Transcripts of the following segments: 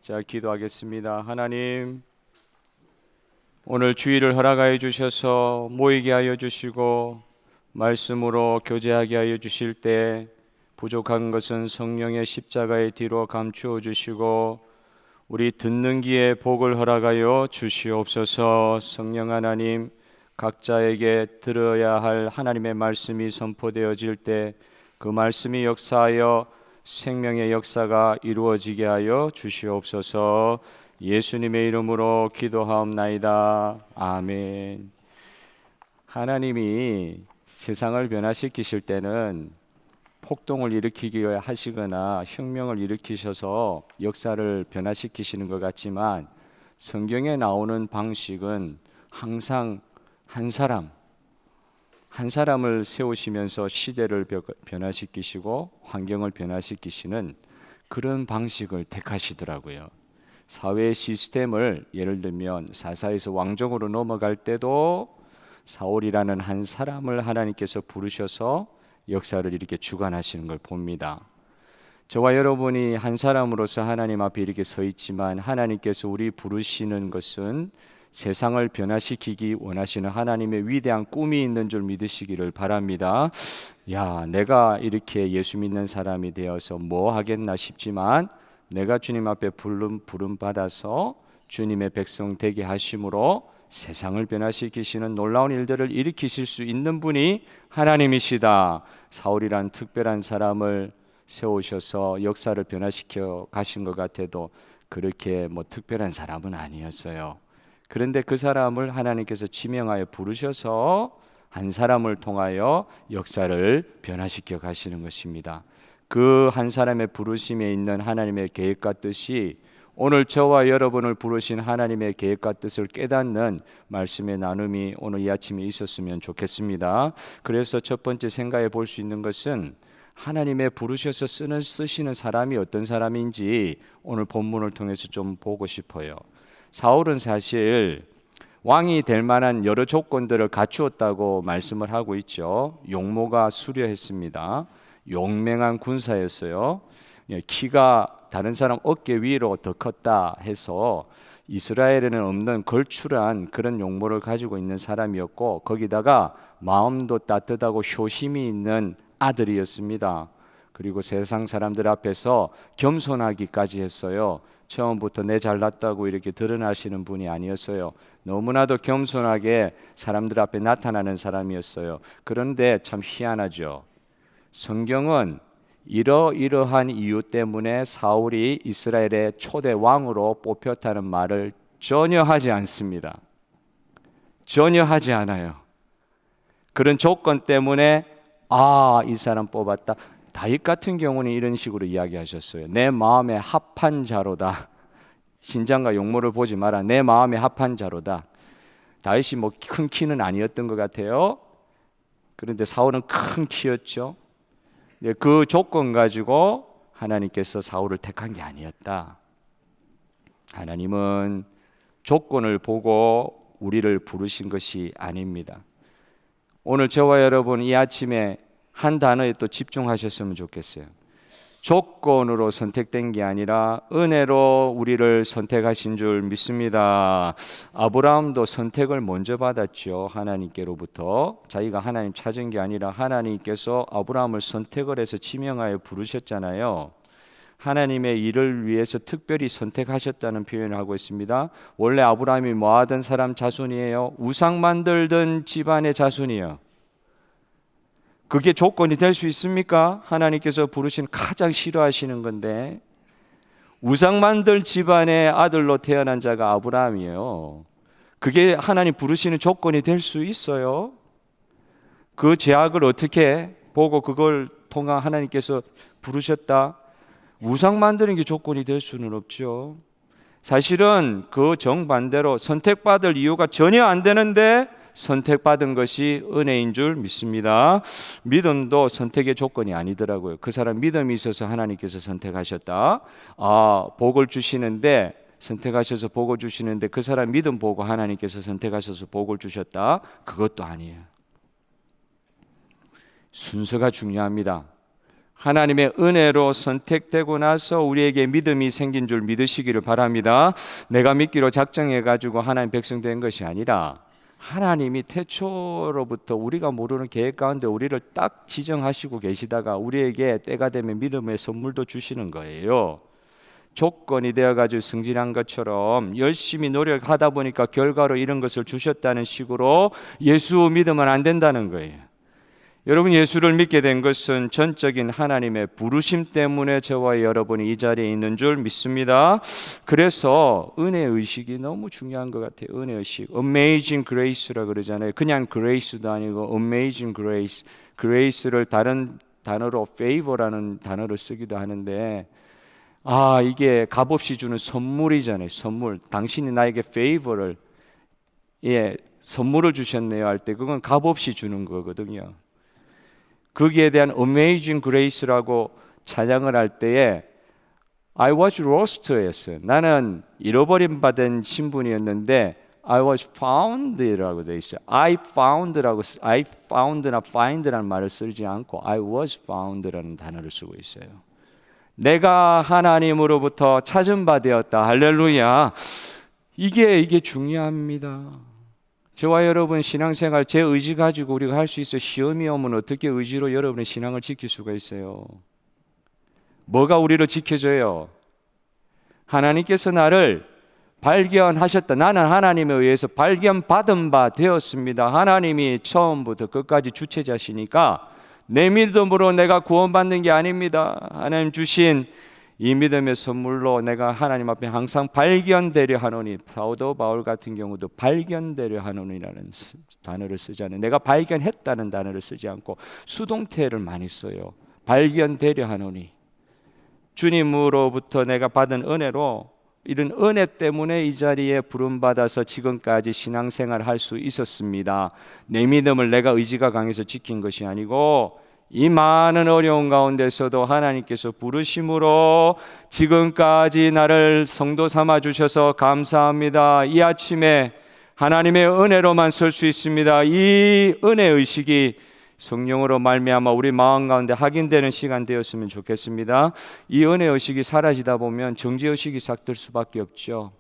자, 기도하겠습니다. 하나님, 오늘 주일을 허락하여 주셔서 모이게 하여 주시고 말씀으로 교제하게 하여 주실 때 부족한 것은 성령의 십자가의 뒤로 감추어 주시고 우리 듣는 귀에 복을 허락하여 주시옵소서. 성령 하나님, 각자에게 들어야 할 하나님의 말씀이 선포되어질 때 그 말씀이 역사하여 생명의 역사가 이루어지게 하여 주시옵소서. 예수님의 이름으로 기도하옵나이다. 아멘. 하나님이 세상을 변화시키실 때는 폭동을 일으키기 하시거나 혁명을 일으키셔서 역사를 변화시키시는 것 같지만 성경에 나오는 방식은 항상 한 사람을 세우시면서 시대를 변화시키시고 환경을 변화시키시는 그런 방식을 택하시더라고요. 사회의 시스템을 예를 들면 사사에서 왕정으로 넘어갈 때도 사울이라는 한 사람을 하나님께서 부르셔서 역사를 이렇게 주관하시는 걸 봅니다. 저와 여러분이 한 사람으로서 하나님 앞에 이렇게 서 있지만 하나님께서 우리 부르시는 것은 세상을 변화시키기 원하시는 하나님의 위대한 꿈이 있는 줄 믿으시기를 바랍니다. 야, 내가 이렇게 예수 믿는 사람이 되어서 뭐 하겠나 싶지만 내가 주님 앞에 부름 받아서 주님의 백성 되게 하심으로 세상을 변화시키시는 놀라운 일들을 일으키실 수 있는 분이 하나님이시다. 사울이란 특별한 사람을 세우셔서 역사를 변화시켜 가신 것 같아도 그렇게 특별한 사람은 아니었어요. 그런데 그 사람을 하나님께서 지명하여 부르셔서 한 사람을 통하여 역사를 변화시켜 가시는 것입니다. 그 한 사람의 부르심에 있는 하나님의 계획과 뜻이 오늘 저와 여러분을 부르신 하나님의 계획과 뜻을 깨닫는 말씀의 나눔이 오늘 이 아침에 있었으면 좋겠습니다. 그래서 첫 번째 생각해 볼 수 있는 것은 하나님의 부르셔서 쓰시는 사람이 어떤 사람인지 오늘 본문을 통해서 좀 보고 싶어요. 사울은 사실 왕이 될 만한 여러 조건들을 갖추었다고 말씀을 하고 있죠. 용모가 수려했습니다. 용맹한 군사였어요. 키가 다른 사람 어깨 위로 더 컸다 해서 이스라엘에는 없는 걸출한 그런 용모를 가지고 있는 사람이었고 거기다가 마음도 따뜻하고 효심이 있는 아들이었습니다. 그리고 세상 사람들 앞에서 겸손하기까지 했어요. 처음부터 내 잘났다고 이렇게 드러나시는 분이 아니었어요. 너무나도 겸손하게 사람들 앞에 나타나는 사람이었어요. 그런데 참 희한하죠. 성경은 이러이러한 이유 때문에 사울이 이스라엘의 초대 왕으로 뽑혔다는 말을 전혀 하지 않습니다. 전혀 하지 않아요. 그런 조건 때문에 이 사람 뽑았다. 다윗 같은 경우는 이런 식으로 이야기하셨어요. 내 마음에 합한 자로다. 신장과 용모를 보지 마라. 내 마음에 합한 자로다. 다윗이 큰 키는 아니었던 것 같아요. 그런데 사울은 큰 키였죠. 그 조건 가지고 하나님께서 사울을 택한 게 아니었다. 하나님은 조건을 보고 우리를 부르신 것이 아닙니다. 오늘 저와 여러분 이 아침에 한 단어에 또 집중하셨으면 좋겠어요. 조건으로 선택된 게 아니라 은혜로 우리를 선택하신 줄 믿습니다. 아브라함도 선택을 먼저 받았죠. 하나님께로부터. 자기가 하나님 찾은 게 아니라 하나님께서 아브라함을 선택을 해서 지명하여 부르셨잖아요. 하나님의 일을 위해서 특별히 선택하셨다는 표현을 하고 있습니다. 원래 아브라함이 뭐 하던 사람 자손이에요? 우상 만들던 집안의 자손이에요. 그게 조건이 될 수 있습니까? 하나님께서 부르신 가장 싫어하시는 건데 우상 만들 집안의 아들로 태어난 자가 아브라함이에요. 그게 하나님 부르시는 조건이 될 수 있어요. 그 죄악을 어떻게 보고 그걸 통한 하나님께서 부르셨다? 우상 만드는 게 조건이 될 수는 없죠. 사실은 그 정반대로 선택받을 이유가 전혀 안 되는데 선택받은 것이 은혜인 줄 믿습니다. 믿음도 선택의 조건이 아니더라고요. 그 사람 믿음이 있어서 하나님께서 선택하셨다. 복을 주시는데 선택하셔서 복을 주시는데 그 사람 믿음 보고 하나님께서 선택하셔서 복을 주셨다. 그것도 아니에요. 순서가 중요합니다. 하나님의 은혜로 선택되고 나서 우리에게 믿음이 생긴 줄 믿으시기를 바랍니다. 내가 믿기로 작정해가지고 하나님 백성 된 것이 아니라 하나님이 태초로부터 우리가 모르는 계획 가운데 우리를 딱 지정하시고 계시다가 우리에게 때가 되면 믿음의 선물도 주시는 거예요. 조건이 되어가지고 승진한 것처럼 열심히 노력하다 보니까 결과로 이런 것을 주셨다는 식으로 예수 믿으면 안 된다는 거예요. 여러분, 예수를 믿게 된 것은 전적인 하나님의 부르심 때문에 저와 여러분이 이 자리에 있는 줄 믿습니다. 그래서 은혜의식이 너무 중요한 것 같아요. 은혜의식, Amazing Grace라 그러잖아요. 그냥 Grace도 아니고 Amazing Grace. Grace를 다른 단어로 Favor라는 단어를 쓰기도 하는데, 이게 값없이 주는 선물이잖아요. 선물. 당신이 나에게 Favor를, 선물을 주셨네요 할 때 그건 값없이 주는 거거든요. 거기에 대한 Amazing Grace라고 찬양을 할 때에 I was lost였어요. 나는 잃어버림 받은 신분이었는데 I was found라고 되어 있어요. I found나 find라는 말을 쓰지 않고 I was found라는 단어를 쓰고 있어요. 내가 하나님으로부터 찾은 바 되었다. 할렐루야. 이게 중요합니다. 저와 여러분 신앙생활 제 의지 가지고 우리가 할 수 있어요. 시험이 오면 어떻게 의지로 여러분의 신앙을 지킬 수가 있어요? 뭐가 우리를 지켜줘요? 하나님께서 나를 발견하셨다. 나는 하나님에 의해서 발견받은 바 되었습니다. 하나님이 처음부터 끝까지 주체자시니까 내 믿음으로 내가 구원받는 게 아닙니다. 하나님 주신 이 믿음의 선물로 내가 하나님 앞에 항상 발견되려 하노니, 사도 바울 같은 경우도 발견되려 하노니라는 단어를 쓰잖아요. 내가 발견했다는 단어를 쓰지 않고 수동태를 많이 써요. 발견되려 하노니, 주님으로부터 내가 받은 은혜로, 이런 은혜 때문에 이 자리에 부름받아서 지금까지 신앙생활을 할 수 있었습니다. 내 믿음을 내가 의지가 강해서 지킨 것이 아니고 이 많은 어려운 가운데서도 하나님께서 부르심으로 지금까지 나를 성도 삼아 주셔서 감사합니다. 이 아침에 하나님의 은혜로만 설 수 있습니다. 이 은혜의식이 성령으로 말미암아 우리 마음 가운데 확인되는 시간 되었으면 좋겠습니다. 이 은혜의식이 사라지다 보면 정죄의식이 싹들 수밖에 없죠.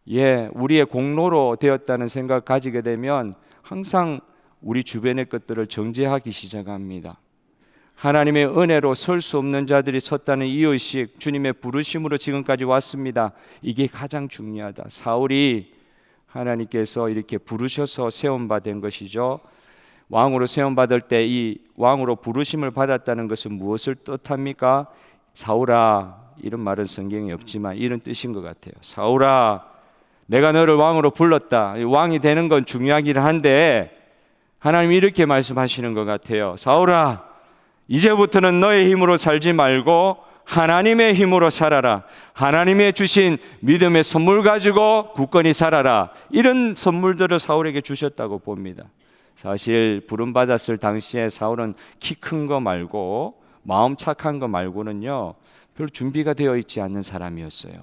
우리의 공로로 되었다는 생각 가지게 되면 항상 우리 주변의 것들을 정죄하기 시작합니다. 하나님의 은혜로 설 수 없는 자들이 섰다는 이 의식, 주님의 부르심으로 지금까지 왔습니다. 이게 가장 중요하다. 사울이 하나님께서 이렇게 부르셔서 세움받은 것이죠. 왕으로 세움받을 때 이 왕으로 부르심을 받았다는 것은 무엇을 뜻합니까? 사울아, 이런 말은 성경에 없지만 이런 뜻인 것 같아요. 사울아, 내가 너를 왕으로 불렀다. 왕이 되는 건 중요하긴 한데 하나님이 이렇게 말씀하시는 것 같아요. 사울아, 이제부터는 너의 힘으로 살지 말고 하나님의 힘으로 살아라. 하나님의 주신 믿음의 선물 가지고 굳건히 살아라. 이런 선물들을 사울에게 주셨다고 봅니다. 사실 부름받았을 당시에 사울은 키 큰 거 말고 마음 착한 거 말고는요 별 준비가 되어 있지 않는 사람이었어요.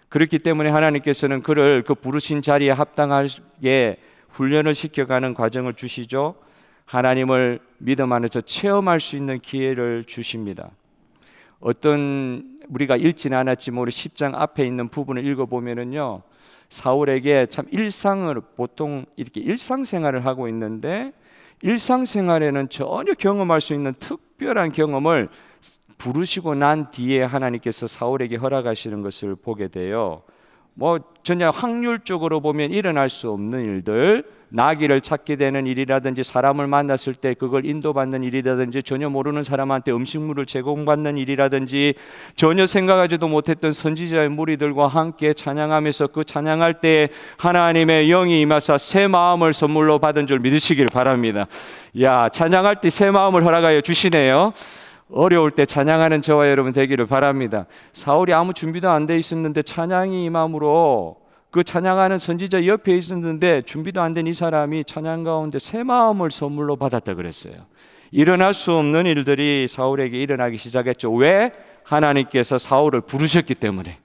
그렇기 때문에 하나님께서는 그를 그 부르신 자리에 합당하게 훈련을 시켜가는 과정을 주시죠. 하나님을 믿음 안에서 체험할 수 있는 기회를 주십니다. 우리가 읽지는 않았지만 우리 10장 앞에 있는 부분을 읽어보면은요, 사울에게 참 보통 이렇게 일상생활을 하고 있는데 일상생활에는 전혀 경험할 수 있는 특별한 경험을 부르시고 난 뒤에 하나님께서 사울에게 허락하시는 것을 보게 돼요. 전혀 확률적으로 보면 일어날 수 없는 일들, 나귀를 찾게 되는 일이라든지 사람을 만났을 때 그걸 인도받는 일이라든지 전혀 모르는 사람한테 음식물을 제공받는 일이라든지 전혀 생각하지도 못했던 선지자의 무리들과 함께 찬양하면서 그 찬양할 때 하나님의 영이 임하사 새 마음을 선물로 받은 줄 믿으시길 바랍니다. 찬양할 때 새 마음을 허락하여 주시네요. 어려울 때 찬양하는 저와 여러분 되기를 바랍니다. 사울이 아무 준비도 안 돼 있었는데 찬양이 임함으로 그 찬양하는 선지자 옆에 있었는데 준비도 안 된 이 사람이 찬양 가운데 새 마음을 선물로 받았다 그랬어요. 일어날 수 없는 일들이 사울에게 일어나기 시작했죠. 왜? 하나님께서 사울을 부르셨기 때문에.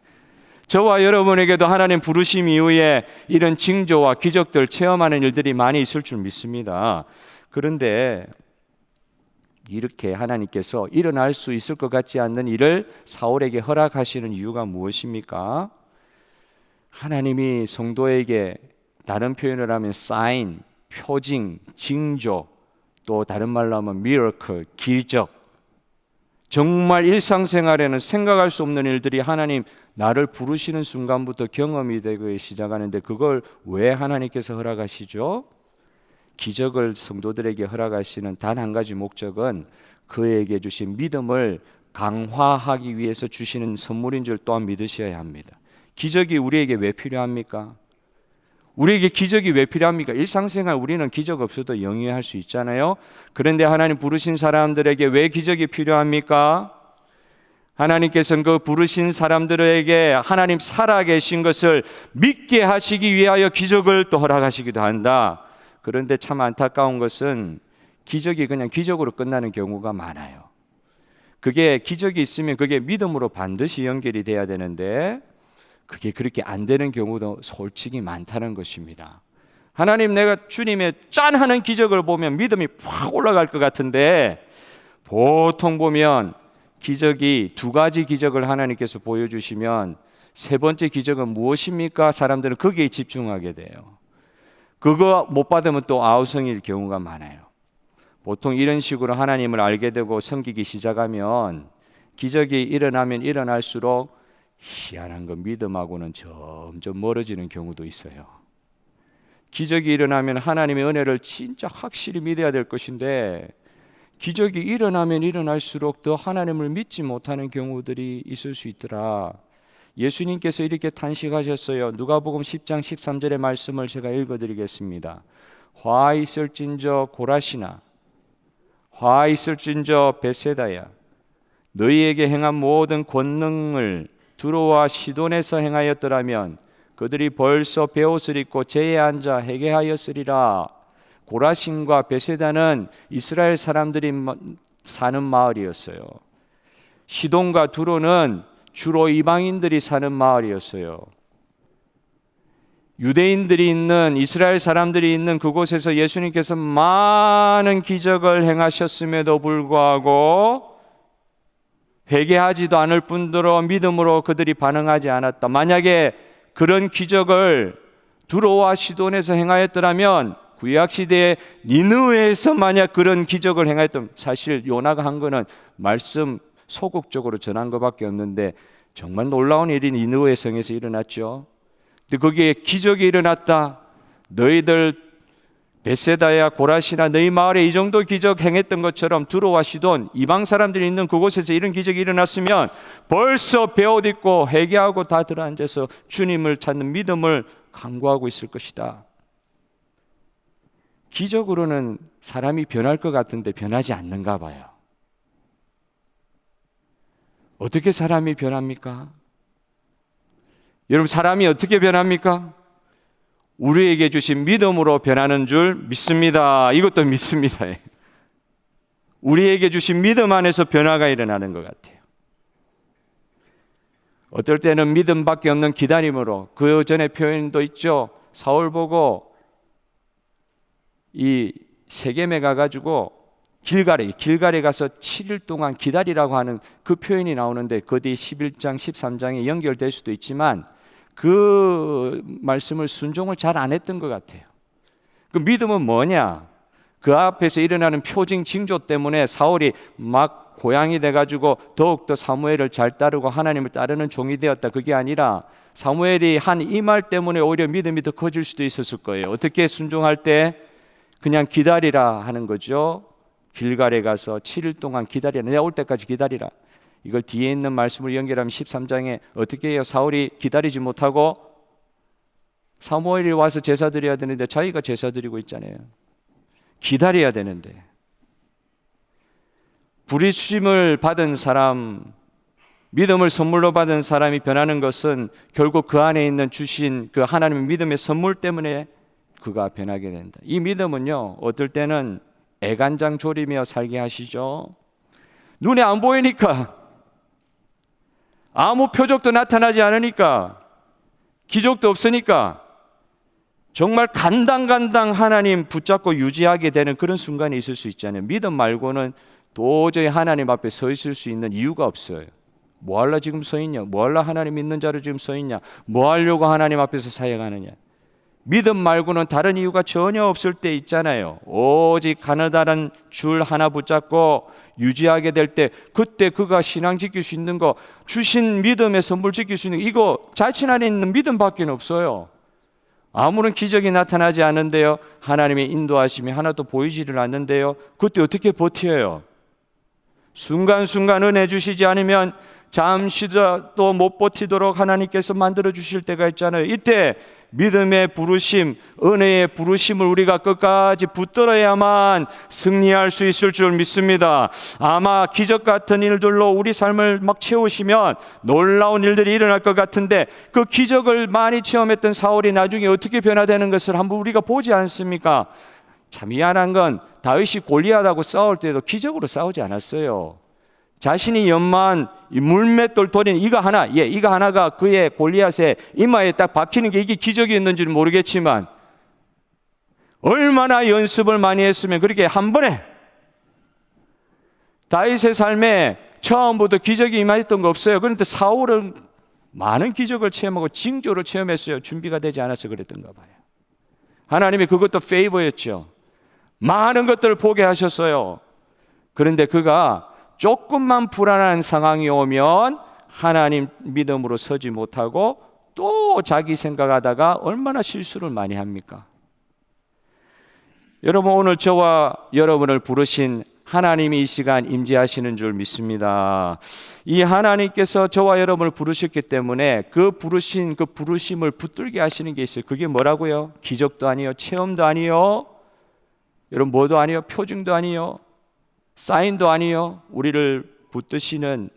저와 여러분에게도 하나님 부르심 이후에 이런 징조와 기적들 체험하는 일들이 많이 있을 줄 믿습니다. 그런데 이렇게 하나님께서 일어날 수 있을 것 같지 않는 일을 사울에게 허락하시는 이유가 무엇입니까? 하나님이 성도에게 다른 표현을 하면 사인, 표징, 징조, 또 다른 말로 하면 미러클, 기적, 정말 일상생활에는 생각할 수 없는 일들이 하나님 나를 부르시는 순간부터 경험이 되고 시작하는데, 그걸 왜 하나님께서 허락하시죠? 기적을 성도들에게 허락하시는 단 한 가지 목적은 그에게 주신 믿음을 강화하기 위해서 주시는 선물인 줄 또한 믿으셔야 합니다. 기적이 우리에게 왜 필요합니까? 우리에게 기적이 왜 필요합니까? 일상생활 우리는 기적 없어도 영위할 수 있잖아요. 그런데 하나님 부르신 사람들에게 왜 기적이 필요합니까? 하나님께서는 그 부르신 사람들에게 하나님 살아계신 것을 믿게 하시기 위하여 기적을 또 허락하시기도 한다. 그런데 참 안타까운 것은 기적이 그냥 기적으로 끝나는 경우가 많아요. 그게 기적이 있으면 그게 믿음으로 반드시 연결이 돼야 되는데 그게 그렇게 안 되는 경우도 솔직히 많다는 것입니다. 하나님, 내가 주님의 짠 하는 기적을 보면 믿음이 확 올라갈 것 같은데, 보통 보면 기적이 두 가지 기적을 하나님께서 보여주시면 세 번째 기적은 무엇입니까? 사람들은 거기에 집중하게 돼요. 그거 못 받으면 또 아우성일 경우가 많아요. 보통 이런 식으로 하나님을 알게 되고 섬기기 시작하면 기적이 일어나면 일어날수록 희한한 건 믿음하고는 점점 멀어지는 경우도 있어요. 기적이 일어나면 하나님의 은혜를 진짜 확실히 믿어야 될 것인데 기적이 일어나면 일어날수록 더 하나님을 믿지 못하는 경우들이 있을 수 있더라. 예수님께서 이렇게 탄식하셨어요. 누가복음 10장 13절의 말씀을 제가 읽어드리겠습니다. 화 있을진저 고라시나, 화 있을진저 베세다야, 너희에게 행한 모든 권능을 두로와 시돈에서 행하였더라면 그들이 벌써 베옷을 입고 제에 앉아 회개하였으리라. 고라신과 베세다는 이스라엘 사람들이 사는 마을이었어요. 시돈과 두로는 주로 이방인들이 사는 마을이었어요. 유대인들이 있는, 이스라엘 사람들이 있는 그곳에서 예수님께서 많은 기적을 행하셨음에도 불구하고 회개하지도 않을 뿐더러 믿음으로 그들이 반응하지 않았다. 만약에 그런 기적을 두로와 시돈에서 행하였더라면 구약시대에 니느웨에서 만약 그런 기적을 행하였다면, 사실 요나가 한 거는 말씀 소극적으로 전한 것밖에 없는데 정말 놀라운 일이 니느웨 성에서 일어났죠. 근데 거기에 기적이 일어났다. 너희들 베세다야 고라시나 너희 마을에 이 정도 기적 행했던 것처럼 두로와 시돈 이방 사람들이 있는 그곳에서 이런 기적이 일어났으면 벌써 베옷 입고 회개하고 다 들어앉아서 주님을 찾는 믿음을 강구하고 있을 것이다. 기적으로는 사람이 변할 것 같은데 변하지 않는가 봐요. 어떻게 사람이 변합니까? 여러분, 사람이 어떻게 변합니까? 우리에게 주신 믿음으로 변하는 줄 믿습니다. 이것도 믿습니다. 우리에게 주신 믿음 안에서 변화가 일어나는 것 같아요. 어떨 때는 믿음밖에 없는 기다림으로, 그 전에 표현도 있죠. 사울 보고 이 세겜에 가가지고 길갈에 가서 7일 동안 기다리라고 하는 그 표현이 나오는데 그 뒤 11장 13장에 연결될 수도 있지만 그 말씀을 순종을 잘 안 했던 것 같아요. 그 믿음은 뭐냐? 그 앞에서 일어나는 표징 징조 때문에 사울이 막 고향이 돼가지고 더욱더 사무엘을 잘 따르고 하나님을 따르는 종이 되었다. 그게 아니라 사무엘이 한 이 말 때문에 오히려 믿음이 더 커질 수도 있었을 거예요. 어떻게 순종할 때? 그냥 기다리라 하는 거죠. 길갈에 가서 7일 동안 기다리라. 내가 올 때까지 기다리라. 이걸 뒤에 있는 말씀을 연결하면 13장에 어떻게 해요? 사울이 기다리지 못하고 사무엘이 와서 제사 드려야 되는데 자기가 제사 드리고 있잖아요. 기다려야 되는데. 부르심을 받은 사람, 믿음을 선물로 받은 사람이 변하는 것은 결국 그 안에 있는 주신 그 하나님의 믿음의 선물 때문에 그가 변하게 된다. 이 믿음은요, 어떨 때는 애간장 조리며 살게 하시죠. 눈에 안 보이니까, 아무 표적도 나타나지 않으니까, 기적도 없으니까 정말 간당간당 하나님 붙잡고 유지하게 되는 그런 순간이 있을 수 있잖아요. 믿음 말고는 도저히 하나님 앞에 서 있을 수 있는 이유가 없어요. 뭐 하려 지금 서 있냐? 뭐 하려 하나님 믿는 자로 지금 서 있냐? 뭐 하려고 하나님 앞에서 사역하느냐? 믿음 말고는 다른 이유가 전혀 없을 때 있잖아요. 오직 가느다란 줄 하나 붙잡고 유지하게 될 때, 그때 그가 신앙 지킬 수 있는 거, 주신 믿음의 선물 지킬 수 있는 거, 이거 자신 안에 있는 믿음밖에 없어요. 아무런 기적이 나타나지 않는데요, 하나님의 인도하심이 하나도 보이지를 않는데요, 그때 어떻게 버텨요? 순간순간 은혜 주시지 않으면 잠시도 못 버티도록 하나님께서 만들어 주실 때가 있잖아요. 이때 믿음의 부르심, 은혜의 부르심을 우리가 끝까지 붙들어야만 승리할 수 있을 줄 믿습니다. 아마 기적 같은 일들로 우리 삶을 막 채우시면 놀라운 일들이 일어날 것 같은데, 그 기적을 많이 체험했던 사울이 나중에 어떻게 변화되는 것을 한번 우리가 보지 않습니까? 참 미안한 건 다윗이 골리앗하고 싸울 때도 기적으로 싸우지 않았어요. 자신이 연만 물맷돌 돌인 이거 하나가 그의 골리앗의 이마에 딱 박히는 게 이게 기적이었는지는 모르겠지만, 얼마나 연습을 많이 했으면 그렇게 한 번에. 다윗의 삶에 처음부터 기적이 임했던 거 없어요. 그런데 사울은 많은 기적을 체험하고 징조를 체험했어요. 준비가 되지 않아서 그랬던가 봐요. 하나님이 그것도 페이버였죠. 많은 것들을 보게 하셨어요. 그런데 그가 조금만 불안한 상황이 오면 하나님 믿음으로 서지 못하고 또 자기 생각하다가 얼마나 실수를 많이 합니까? 여러분, 오늘 저와 여러분을 부르신 하나님이 이 시간 임재하시는 줄 믿습니다. 이 하나님께서 저와 여러분을 부르셨기 때문에 그 부르신 그 부르심을 붙들게 하시는 게 있어요. 그게 뭐라고요? 기적도 아니요, 체험도 아니요, 여러분 뭐도 아니요, 표징도 아니요, 사인도 아니요, 우리를 붙드시는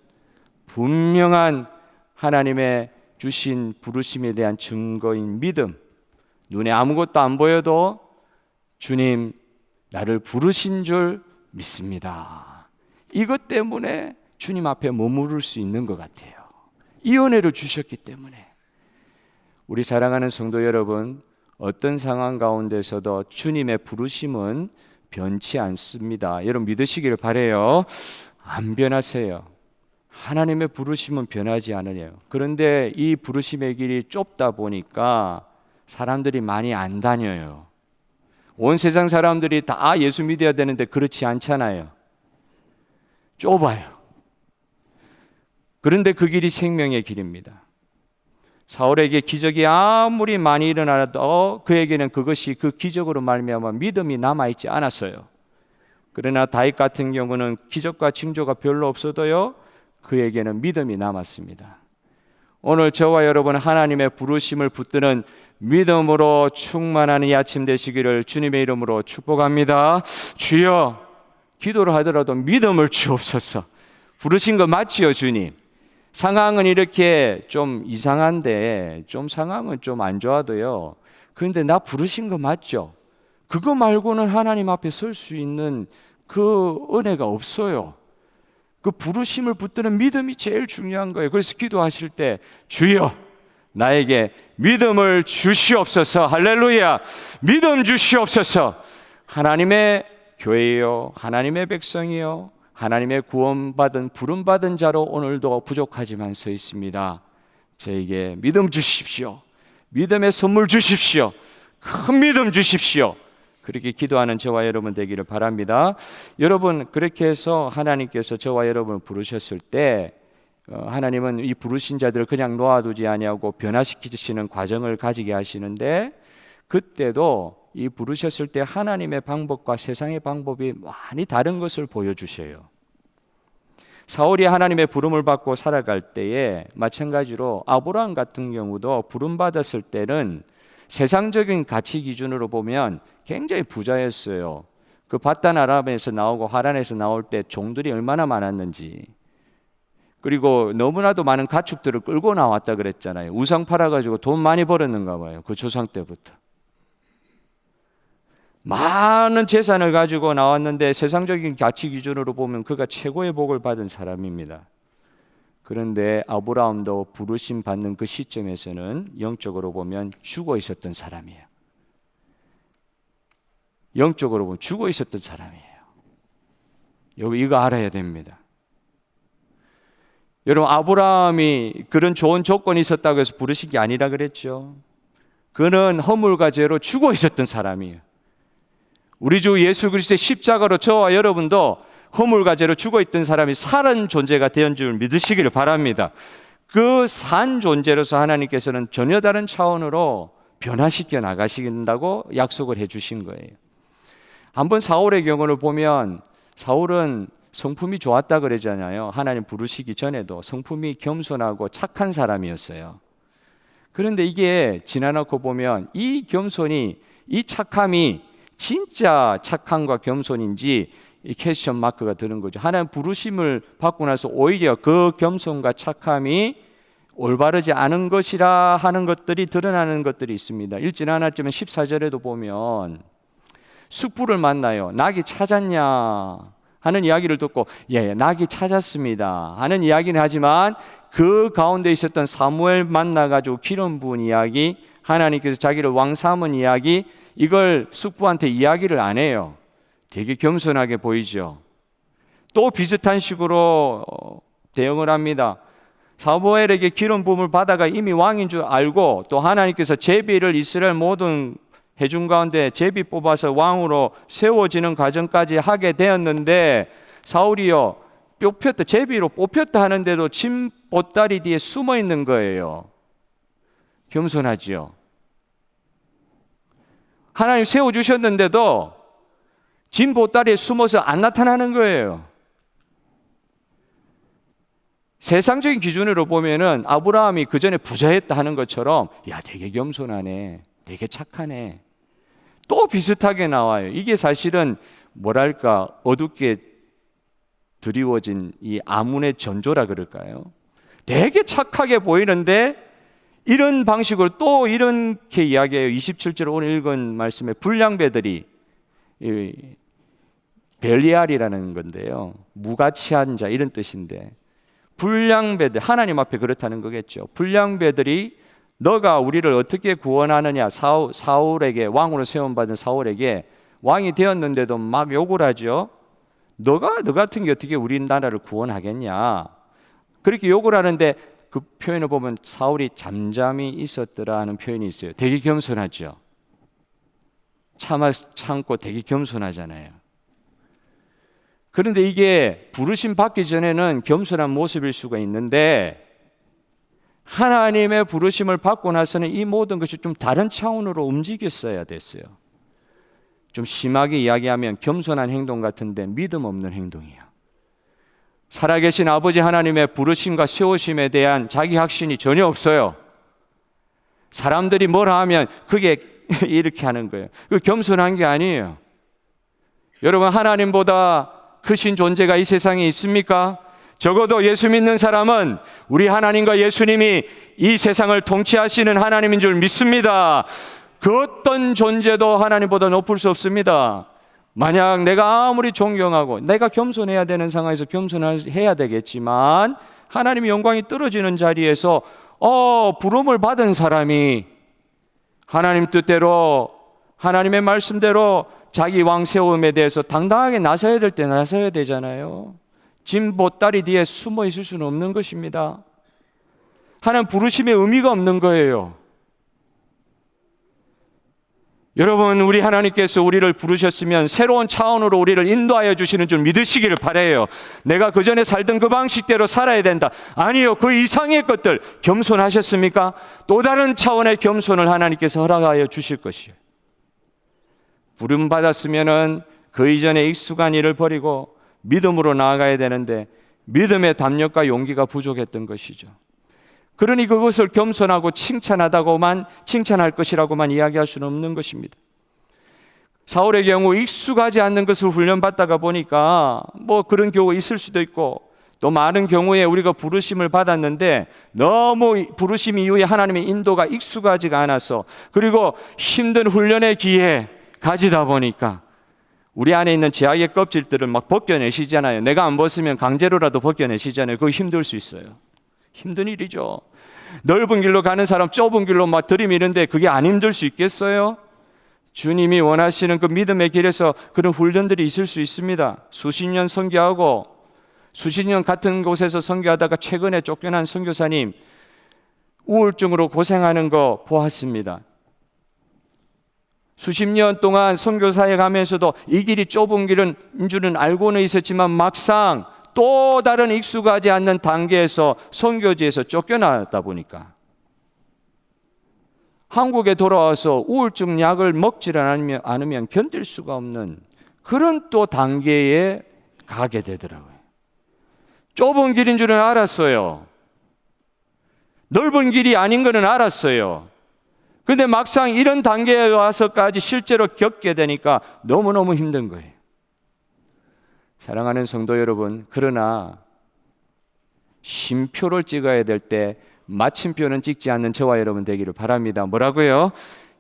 분명한 하나님의 주신 부르심에 대한 증거인 믿음. 눈에 아무것도 안 보여도 주님 나를 부르신 줄 믿습니다. 이것 때문에 주님 앞에 머무를 수 있는 것 같아요. 이 은혜를 주셨기 때문에. 우리 사랑하는 성도 여러분, 어떤 상황 가운데서도 주님의 부르심은 변치 않습니다. 여러분 믿으시기를 바라요. 안 변하세요. 하나님의 부르심은 변하지 않으래요. 그런데 이 부르심의 길이 좁다 보니까 사람들이 많이 안 다녀요. 온 세상 사람들이 다 예수 믿어야 되는데 그렇지 않잖아요. 좁아요. 그런데 그 길이 생명의 길입니다. 사울에게 기적이 아무리 많이 일어나도 그에게는 그것이 그 기적으로 말미암아 믿음이 남아있지 않았어요. 그러나 다윗 같은 경우는 기적과 징조가 별로 없어도요, 그에게는 믿음이 남았습니다. 오늘 저와 여러분은 하나님의 부르심을 붙드는 믿음으로 충만한 이 아침 되시기를 주님의 이름으로 축복합니다. 주여, 기도를 하더라도 믿음을 주옵소서. 부르신 거 맞지요, 주님? 상황은 이렇게 좀 이상한데, 좀 상황은 좀 안 좋아도요, 그런데 나 부르신 거 맞죠? 그거 말고는 하나님 앞에 설 수 있는 그 은혜가 없어요. 그 부르심을 붙드는 믿음이 제일 중요한 거예요. 그래서 기도하실 때 주여 나에게 믿음을 주시옵소서. 할렐루야. 믿음 주시옵소서. 하나님의 교회요, 하나님의 백성이요, 하나님의 구원받은 부름받은 자로 오늘도 부족하지만 서 있습니다. 저에게 믿음 주십시오. 믿음의 선물 주십시오. 큰 믿음 주십시오. 그렇게 기도하는 저와 여러분 되기를 바랍니다. 여러분, 그렇게 해서 하나님께서 저와 여러분을 부르셨을 때 하나님은 이 부르신 자들을 그냥 놓아두지 아니하고 변화시키시는 과정을 가지게 하시는데, 그때도 이 부르셨을 때 하나님의 방법과 세상의 방법이 많이 다른 것을 보여주셔요. 사울이 하나님의 부름을 받고 살아갈 때에 마찬가지로 아브라함 같은 경우도 부름받았을 때는 세상적인 가치 기준으로 보면 굉장히 부자였어요. 그 바단 아람에서 나오고 하란에서 나올 때 종들이 얼마나 많았는지, 그리고 너무나도 많은 가축들을 끌고 나왔다 그랬잖아요. 우상 팔아가지고 돈 많이 벌었는가 봐요. 그 조상 때부터 많은 재산을 가지고 나왔는데 세상적인 가치 기준으로 보면 그가 최고의 복을 받은 사람입니다. 그런데 아브라함도 부르심 받는 그 시점에서는 영적으로 보면 죽어 있었던 사람이에요. 영적으로 보면 죽어 있었던 사람이에요. 여러분 이거 알아야 됩니다. 여러분 아브라함이 그런 좋은 조건이 있었다고 해서 부르신 게 아니라 그랬죠. 그는 허물과 죄로 죽어 있었던 사람이에요. 우리 주 예수 그리스도의 십자가로 저와 여러분도 허물과 죄로 죽어 있던 사람이 살은 존재가 된 줄 믿으시기를 바랍니다. 그 산 존재로서 하나님께서는 전혀 다른 차원으로 변화시켜 나가신다고 약속을 해주신 거예요. 한번 사울의 경우를 보면 사울은 성품이 좋았다 그러잖아요. 하나님 부르시기 전에도 성품이 겸손하고 착한 사람이었어요. 그런데 이게 지나놓고 보면 이 겸손이, 이 착함이 진짜 착함과 겸손인지 이 퀘스천 마크가 드는 거죠. 하나님 부르심을 받고 나서 오히려 그 겸손과 착함이 올바르지 않은 것이라 하는 것들이 드러나는 것들이 있습니다. 읽진 않았지만 14절에도 보면 숯불을 만나요. 낙이 찾았냐 하는 이야기를 듣고 예, 낙이 찾았습니다 하는 이야기는 하지만 그 가운데 있었던 사무엘 만나가지고 기름 부은 이야기, 하나님께서 자기를 왕 삼은 이야기, 이걸 숙부한테 이야기를 안 해요. 되게 겸손하게 보이죠. 또 비슷한 식으로 대응을 합니다. 사무엘에게 기름 부음을 받아가 이미 왕인 줄 알고 또 하나님께서 제비를 이스라엘 모든 회중 가운데 제비 뽑아서 왕으로 세워지는 과정까지 하게 되었는데 사울이요 뽑혔다, 제비로 뽑혔다 하는데도 진 보따리 뒤에 숨어 있는 거예요. 겸손하지요. 하나님 세워주셨는데도 진 보따리에 숨어서 안 나타나는 거예요. 세상적인 기준으로 보면은 아브라함이 그 전에 부자였다 하는 것처럼 야 되게 겸손하네, 되게 착하네. 또 비슷하게 나와요. 이게 사실은 뭐랄까 어둡게 드리워진 이 아문의 전조라 그럴까요? 되게 착하게 보이는데 이런 방식으로 또 이렇게 이야기해요. 27절 오늘 읽은 말씀에 불량배들이 벨리알이라는 건데요, 무가치한 자 이런 뜻인데 불량배들, 하나님 앞에 그렇다는 거겠죠. 불량배들이 너가 우리를 어떻게 구원하느냐, 사울에게, 왕으로 세움받은 사울에게 왕이 되었는데도 막 욕을 하죠. 너 같은 게 어떻게 우리나라를 구원하겠냐, 그렇게 욕을 하는데 그 표현을 보면 사울이 잠잠히 있었더라 하는 표현이 있어요. 되게 겸손하죠. 참고 되게 겸손하잖아요. 그런데 이게 부르심 받기 전에는 겸손한 모습일 수가 있는데 하나님의 부르심을 받고 나서는 이 모든 것이 좀 다른 차원으로 움직였어야 됐어요. 좀 심하게 이야기하면 겸손한 행동 같은데 믿음 없는 행동이에요. 살아계신 아버지 하나님의 부르심과 세우심에 대한 자기 확신이 전혀 없어요. 사람들이 뭐라 하면 그게 이렇게 하는 거예요. 그 겸손한 게 아니에요. 여러분, 하나님보다 크신 존재가 이 세상에 있습니까? 적어도 예수 믿는 사람은 우리 하나님과 예수님이 이 세상을 통치하시는 하나님인 줄 믿습니다. 그 어떤 존재도 하나님보다 높을 수 없습니다. 만약 내가 아무리 존경하고 내가 겸손해야 되는 상황에서 겸손해야 되겠지만 하나님의 영광이 떨어지는 자리에서 부름을 받은 사람이 하나님 뜻대로 하나님의 말씀대로 자기 왕 세움에 대해서 당당하게 나서야 될 때 나서야 되잖아요. 진 보따리 뒤에 숨어 있을 수는 없는 것입니다. 하나님 부르심의 의미가 없는 거예요. 여러분, 우리 하나님께서 우리를 부르셨으면 새로운 차원으로 우리를 인도하여 주시는 줄 믿으시기를 바라요. 내가 그전에 살던 그 방식대로 살아야 된다. 아니요, 그 이상의 것들 겸손하셨습니까? 또 다른 차원의 겸손을 하나님께서 허락하여 주실 것이에요. 부름 받았으면은 그 이전에 익숙한 일을 버리고 믿음으로 나아가야 되는데 믿음의 담력과 용기가 부족했던 것이죠. 그러니 그것을 겸손하고 칭찬할 것이라고만 이야기할 수는 없는 것입니다. 사울의 경우 익숙하지 않는 것을 훈련받다가 보니까 뭐 그런 경우가 있을 수도 있고 또 많은 경우에 우리가 부르심을 받았는데 너무 부르심 이후에 하나님의 인도가 익숙하지가 않아서 그리고 힘든 훈련의 기회 가지다 보니까 우리 안에 있는 죄악의 껍질들을 막 벗겨내시잖아요. 내가 안 벗으면 강제로라도 벗겨내시잖아요. 그거 힘들 수 있어요. 힘든 일이죠. 넓은 길로 가는 사람 좁은 길로 막 들이미는데 그게 안 힘들 수 있겠어요? 주님이 원하시는 그 믿음의 길에서 그런 훈련들이 있을 수 있습니다. 수십 년 선교하고 수십 년 같은 곳에서 선교하다가 최근에 쫓겨난 선교사님 우울증으로 고생하는 거 보았습니다. 수십 년 동안 선교사에 가면서도 이 길이 좁은 길인 줄은 알고는 있었지만 막상 또 다른 익숙하지 않는 단계에서 선교지에서 쫓겨나다 보니까 한국에 돌아와서 우울증 약을 먹지 않으면 견딜 수가 없는 그런 또 단계에 가게 되더라고요. 좁은 길인 줄은 알았어요. 넓은 길이 아닌 거는 알았어요. 근데 막상 이런 단계에 와서까지 실제로 겪게 되니까 너무너무 힘든 거예요. 사랑하는 성도 여러분, 그러나 쉼표를 찍어야 될 때 마침표는 찍지 않는 저와 여러분 되기를 바랍니다. 뭐라고요?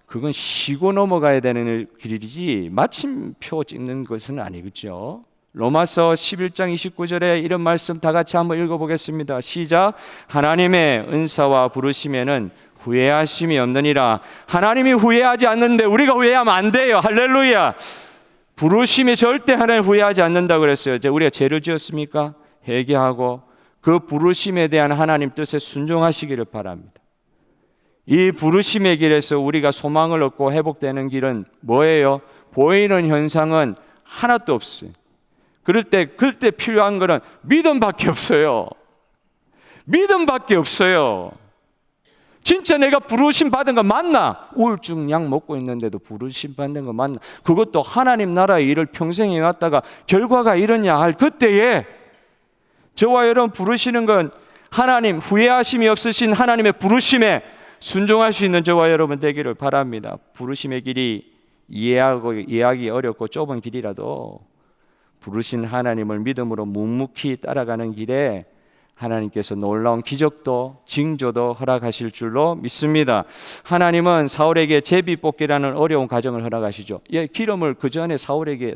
그건 쉬고 넘어가야 되는 길이지 마침표 찍는 것은 아니겠죠. 로마서 11장 29절에 이런 말씀 다 같이 한번 읽어보겠습니다. 시작. 하나님의 은사와 부르심에는 후회하심이 없느니라. 하나님이 후회하지 않는데 우리가 후회하면 안 돼요. 할렐루야. 부르심이 절대 하나님 후회하지 않는다고 그랬어요. 우리가 죄를 지었습니까? 회개하고 그 부르심에 대한 하나님 뜻에 순종하시기를 바랍니다. 이 부르심의 길에서 우리가 소망을 얻고 회복되는 길은 뭐예요? 보이는 현상은 하나도 없어요. 그럴 때 필요한 것은 믿음밖에 없어요. 믿음밖에 없어요. 진짜 내가 부르심 받은 거 맞나? 우울증 약 먹고 있는데도 부르심 받는 거 맞나? 그것도 하나님 나라의 일을 평생 해왔다가 결과가 이러냐 할 그때에 저와 여러분 부르시는 건 하나님 후회하심이 없으신 하나님의 부르심에 순종할 수 있는 저와 여러분 되기를 바랍니다. 부르심의 길이 이해하기 어렵고 좁은 길이라도 부르신 하나님을 믿음으로 묵묵히 따라가는 길에 하나님께서 놀라운 기적도 징조도 허락하실 줄로 믿습니다. 하나님은 사울에게 제비뽑기라는 어려운 과정을 허락하시죠. 기름을 그 전에 사울에게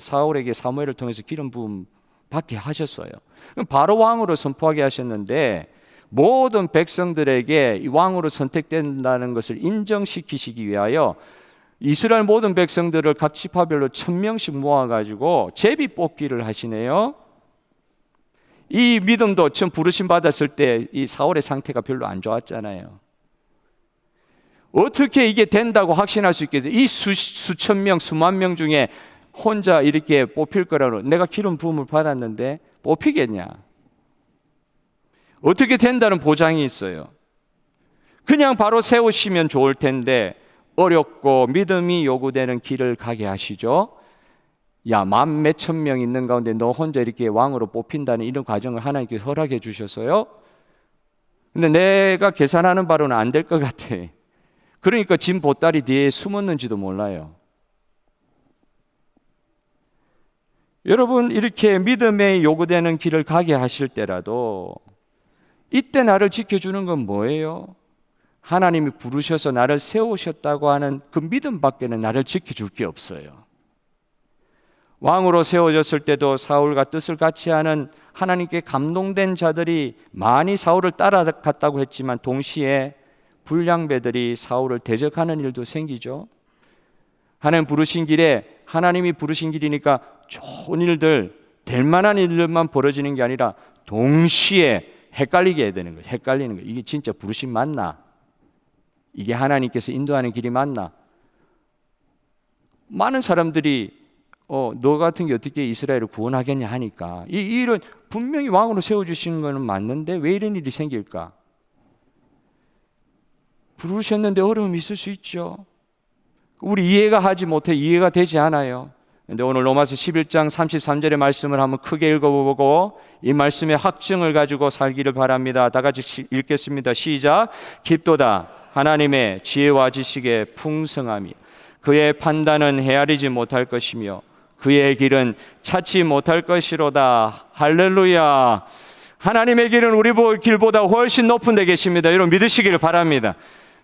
사무엘을 통해서 기름 부음 받게 하셨어요. 바로 왕으로 선포하게 하셨는데 모든 백성들에게 왕으로 선택된다는 것을 인정시키시기 위하여 이스라엘 모든 백성들을 각 지파별로 1000명씩 모아가지고 제비뽑기를 하시네요. 이 믿음도 처음 부르심 받았을 때 이 사울의 상태가 별로 안 좋았잖아요. 어떻게 이게 된다고 확신할 수 있겠어요? 이 수천 명, 수만 명 중에 혼자 이렇게 뽑힐 거라고 내가 기름 부음을 받았는데 뽑히겠냐? 어떻게 된다는 보장이 있어요? 그냥 바로 세우시면 좋을 텐데 어렵고 믿음이 요구되는 길을 가게 하시죠. 야, 만 몇천 명 있는 가운데 너 혼자 이렇게 왕으로 뽑힌다는 이런 과정을 하나님께서 허락해 주셨어요. 근데 내가 계산하는 바로는 안 될 것 같아. 그러니까 진 보따리 뒤에 숨었는지도 몰라요. 여러분, 이렇게 믿음에 요구되는 길을 가게 하실 때라도 이때 나를 지켜주는 건 뭐예요? 하나님이 부르셔서 나를 세우셨다고 하는 그 믿음밖에는 나를 지켜줄 게 없어요. 왕으로 세워졌을 때도 사울과 뜻을 같이 하는 하나님께 감동된 자들이 많이 사울을 따라갔다고 했지만 동시에 불량배들이 사울을 대적하는 일도 생기죠. 하나님 부르신 길에 하나님이 부르신 길이니까 좋은 일들, 될 만한 일들만 벌어지는 게 아니라 동시에 헷갈리게 해야 되는 거예요. 헷갈리는 거예요. 이게 진짜 부르심 맞나? 이게 하나님께서 인도하는 길이 맞나? 많은 사람들이 너 같은 게 어떻게 이스라엘을 구원하겠냐 하니까 이 일은 분명히 왕으로 세워주시는 것은 맞는데 왜 이런 일이 생길까? 부르셨는데 어려움이 있을 수 있죠. 우리 이해가 되지 않아요. 근데 오늘 로마서 11장 33절의 말씀을 한번 크게 읽어보고 이 말씀의 확증을 가지고 살기를 바랍니다. 다 같이 읽겠습니다. 시작. 깊도다 하나님의 지혜와 지식의 풍성함이 그의 판단은 헤아리지 못할 것이며 그의 길은 찾지 못할 것이로다. 할렐루야. 하나님의 길은 우리 길보다 훨씬 높은 데 계십니다. 여러분 믿으시기를 바랍니다.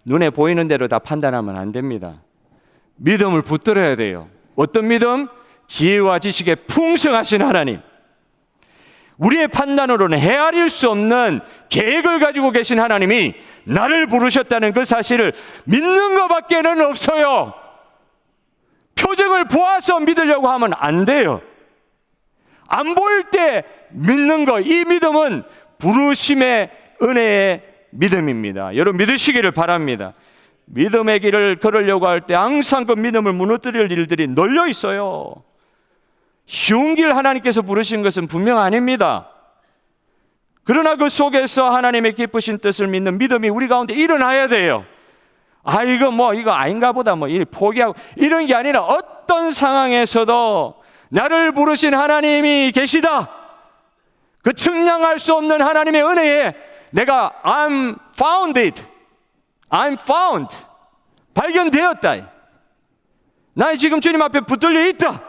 눈에 보이는 대로 다 판단하면 안 됩니다. 믿음을 붙들어야 돼요. 어떤 믿음? 지혜와 지식에 풍성하신 하나님, 우리의 판단으로는 헤아릴 수 없는 계획을 가지고 계신 하나님이 나를 부르셨다는 그 사실을 믿는 것밖에는 없어요. 표정을 보아서 믿으려고 하면 안 돼요. 안 보일 때 믿는 거, 이 믿음은 부르심의 은혜의 믿음입니다. 여러분 믿으시기를 바랍니다. 믿음의 길을 걸으려고 할 때 항상 그 믿음을 무너뜨릴 일들이 널려 있어요. 쉬운 길 하나님께서 부르신 것은 분명 아닙니다. 그러나 그 속에서 하나님의 기쁘신 뜻을 믿는 믿음이 우리 가운데 일어나야 돼요. 이거 아닌가 보다 포기하고 이런 게 아니라 어떤 상황에서도 나를 부르신 하나님이 계시다. 그 측량할 수 없는 하나님의 은혜에 내가 I'm found. 발견되었다. 나 지금 주님 앞에 붙들려 있다.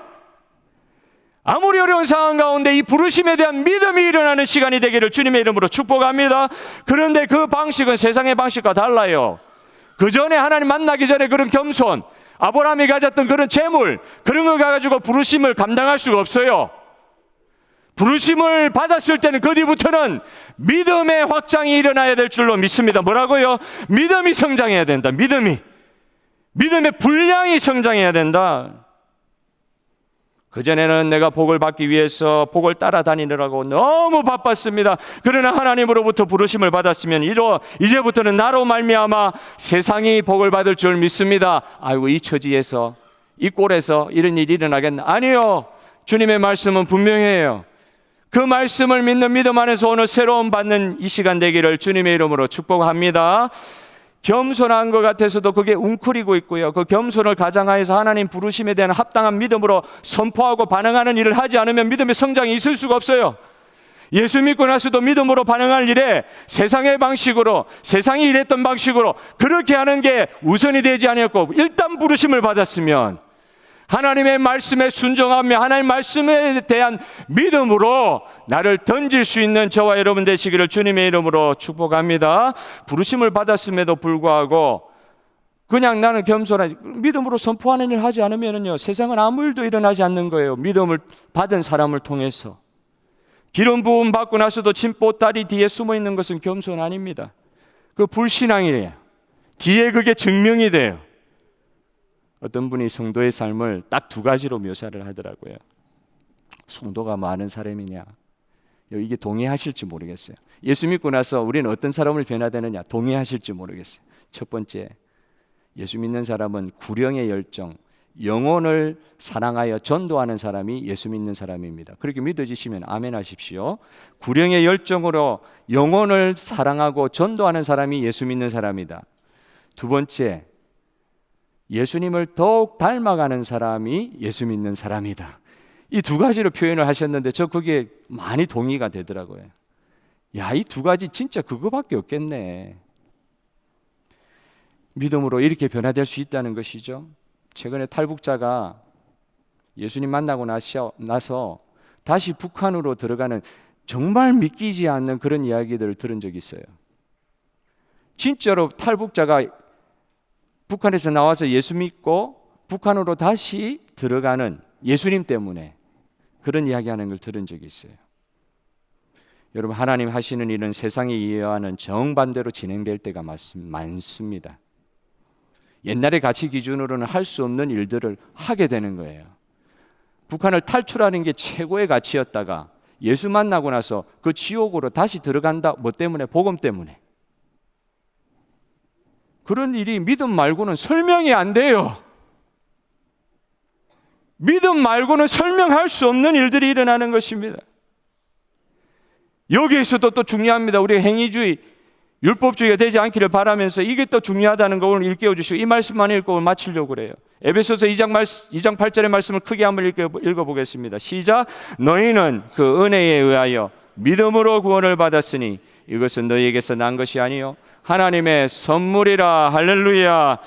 아무리 어려운 상황 가운데 이 부르심에 대한 믿음이 일어나는 시간이 되기를 주님의 이름으로 축복합니다. 그런데 그 방식은 세상의 방식과 달라요. 그 전에 하나님 만나기 전에 그런 겸손, 아브라함이 가졌던 그런 재물, 그런 걸 가지고 부르심을 감당할 수가 없어요. 부르심을 받았을 때는 그 뒤부터는 믿음의 확장이 일어나야 될 줄로 믿습니다. 뭐라고요? 믿음이 성장해야 된다. 믿음의 분량이 성장해야 된다. 그전에는 내가 복을 받기 위해서 복을 따라다니느라고 너무 바빴습니다. 그러나 하나님으로부터 부르심을 받았으면 이제부터는 나로 말미암아 세상이 복을 받을 줄 믿습니다. 이 처지에서, 이 꼴에서 이런 일이 일어나겠나? 아니요. 주님의 말씀은 분명해요. 그 말씀을 믿는 믿음 안에서 오늘 새로운 받는 이 시간 되기를 주님의 이름으로 축복합니다. 겸손한 것 같아서도 그게 웅크리고 있고요. 그 겸손을 가장하여서 하나님 부르심에 대한 합당한 믿음으로 선포하고 반응하는 일을 하지 않으면 믿음의 성장이 있을 수가 없어요. 예수 믿고 나서도 믿음으로 반응할 일에 세상의 방식으로, 세상이 일했던 방식으로 그렇게 하는 게 우선이 되지 아니었고, 일단 부르심을 받았으면 하나님의 말씀에 순종하며 하나님 말씀에 대한 믿음으로 나를 던질 수 있는 저와 여러분 되시기를 주님의 이름으로 축복합니다. 부르심을 받았음에도 불구하고 그냥 나는 겸손하지, 믿음으로 선포하는 일을 하지 않으면요, 세상은 아무 일도 일어나지 않는 거예요. 믿음을 받은 사람을 통해서. 기름 부음 받고 나서도 침보따리 뒤에 숨어 있는 것은 겸손 아닙니다. 그 불신앙이에요. 뒤에 그게 증명이 돼요. 어떤 분이 성도의 삶을 딱 두 가지로 묘사를 하더라고요. 성도가 많은 사람이냐, 이게 동의하실지 모르겠어요. 예수 믿고 나서 우리는 어떤 사람을 변화되느냐, 동의하실지 모르겠어요. 첫 번째, 예수 믿는 사람은 구령의 열정, 영혼을 사랑하여 전도하는 사람이 예수 믿는 사람입니다. 그렇게 믿어지시면 아멘 하십시오. 구령의 열정으로 영혼을 사랑하고 전도하는 사람이 예수 믿는 사람이다. 두 번째, 예수님을 더욱 닮아가는 사람이 예수 믿는 사람이다. 이 두 가지로 표현을 하셨는데 저 그게 많이 동의가 되더라고요. 이 두 가지 진짜 그거밖에 없겠네. 믿음으로 이렇게 변화될 수 있다는 것이죠. 최근에 탈북자가 예수님 만나고 나서 다시 북한으로 들어가는 정말 믿기지 않는 그런 이야기들을 들은 적이 있어요. 진짜로 탈북자가 북한에서 나와서 예수 믿고 북한으로 다시 들어가는, 예수님 때문에 그런 이야기하는 걸 들은 적이 있어요. 여러분, 하나님 하시는 일은 세상의 이해와는 정반대로 진행될 때가 많습니다. 옛날의 가치 기준으로는 할 수 없는 일들을 하게 되는 거예요. 북한을 탈출하는 게 최고의 가치였다가 예수 만나고 나서 그 지옥으로 다시 들어간다. 뭐 때문에? 복음 때문에. 그런 일이 믿음 말고는 설명이 안 돼요. 믿음 말고는 설명할 수 없는 일들이 일어나는 것입니다. 여기에서도 또 중요합니다. 우리 행위주의, 율법주의가 되지 않기를 바라면서 이게 또 중요하다는 걸 오늘 일깨워 주시고, 이 말씀만 읽고 오늘 마치려고 그래요. 에베소서 2장 8절의 말씀을 크게 한번 읽어보겠습니다. 시작. 너희는 그 은혜에 의하여 믿음으로 구원을 받았으니 이것은 너희에게서 난 것이 아니요 하나님의 선물이라. 할렐루야.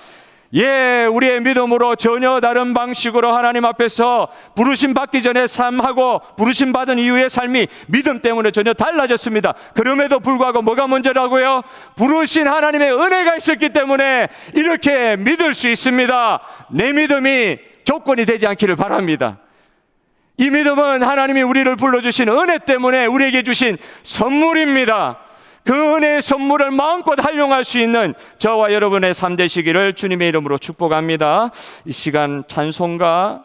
우리의 믿음으로 전혀 다른 방식으로 하나님 앞에서 부르심 받기 전에 삶하고 부르심 받은 이후의 삶이 믿음 때문에 전혀 달라졌습니다. 그럼에도 불구하고 뭐가 문제라고요? 부르신 하나님의 은혜가 있었기 때문에 이렇게 믿을 수 있습니다. 내 믿음이 조건이 되지 않기를 바랍니다. 이 믿음은 하나님이 우리를 불러주신 은혜 때문에 우리에게 주신 선물입니다. 그 은혜의 선물을 마음껏 활용할 수 있는 저와 여러분의 삶 되시기를 주님의 이름으로 축복합니다. 이 시간 찬송가